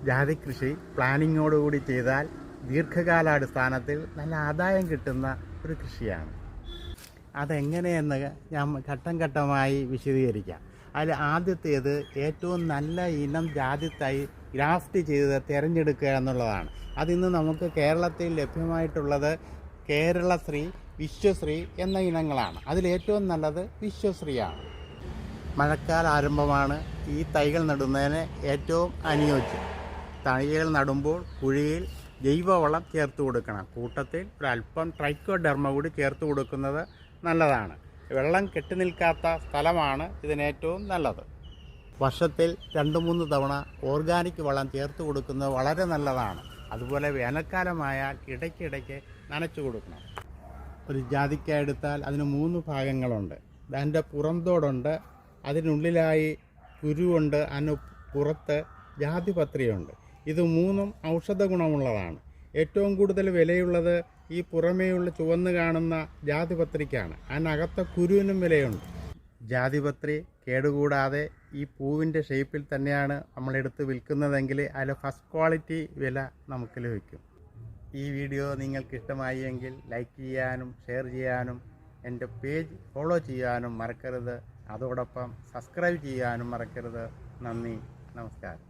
ജാതി കൃഷി പ്ലാനിങ്ങോടുകൂടി ചെയ്താൽ ദീർഘകാലാടിസ്ഥാനത്തിൽ നല്ല ആദായം കിട്ടുന്ന ഒരു കൃഷിയാണ്. അതെങ്ങനെയെന്ന് ഞാൻ ഘട്ടം ഘട്ടമായി വിശദീകരിക്കാം. അതിൽ ആദ്യത്തേത് ഏറ്റവും നല്ല ഇനം ജാതി തൈ ഗ്രാഫ്റ്റ് ചെയ്ത് തിരഞ്ഞെടുക്കുക എന്നുള്ളതാണ്. അതിന്ന് നമുക്ക് കേരളത്തിൽ ലഭ്യമായിട്ടുള്ളത് കേരളശ്രീ, വിശ്വശ്രീ എന്ന ഇനങ്ങളാണ്. അതിലേറ്റവും നല്ലത് വിശ്വശ്രീയാണ്. മഴക്കാല ആരംഭമാണ് ഈ തൈകൾ നടുന്നതിന് ഏറ്റവും അനുയോജ്യം. തൈകൾ നടുമ്പോൾ കുഴിയിൽ ജൈവവളം ചേർത്ത് കൊടുക്കണം. കൂട്ടത്തിൽ ഒരല്പം ട്രൈക്കോഡെർമ കൂടി ചേർത്ത് കൊടുക്കുന്നത് നല്ലതാണ്. വെള്ളം കെട്ടി നിൽക്കാത്ത സ്ഥലമാണ് ഇതിനേറ്റവും നല്ലത്. വർഷത്തിൽ 2-3 തവണ ഓർഗാനിക് വളം ചേർത്ത് കൊടുക്കുന്നത് വളരെ നല്ലതാണ്. അതുപോലെ വേനൽക്കാലമായാൽ ഇടയ്ക്കിടയ്ക്ക് നനച്ചു കൊടുക്കണം. ഒരു ജാതിക്ക എടുത്താൽ അതിന് 3 ഭാഗങ്ങളുണ്ട്. അതിൻ്റെ പുറംതോടുണ്ട്, അതിനുള്ളിലായി കുരുവുണ്ട്, അതിന് പുറത്ത് ജാതിപത്രിയുണ്ട്. ഇത് 3ഉം ഔഷധ ഗുണമുള്ളതാണ്. ഏറ്റവും കൂടുതൽ വിലയുള്ളത് ഈ പുറമേയുള്ള ചുവന്ന് കാണുന്ന ജാതിപത്രിക്കാണ്. അതിനകത്തെ കുരുവിനും വിലയുണ്ട്. ജാതിപത്രി കേടുകൂടാതെ ഈ പൂവിൻ്റെ ഷേപ്പിൽ തന്നെയാണ് നമ്മളെടുത്ത് വിൽക്കുന്നതെങ്കിൽ അതിൽ ഫസ്റ്റ് ക്വാളിറ്റി വില നമുക്ക് ലഭിക്കും. ഈ വീഡിയോ നിങ്ങൾക്ക് ഇഷ്ടമായി എങ്കിൽ ലൈക്ക് ചെയ്യാനും ഷെയർ ചെയ്യാനും എൻ്റെ പേജ് ഫോളോ ചെയ്യാനും മറക്കരുത്. അതോടൊപ്പം സബ്സ്ക്രൈബ് ചെയ്യാനും മറക്കരുത്. നന്ദി, നമസ്കാരം.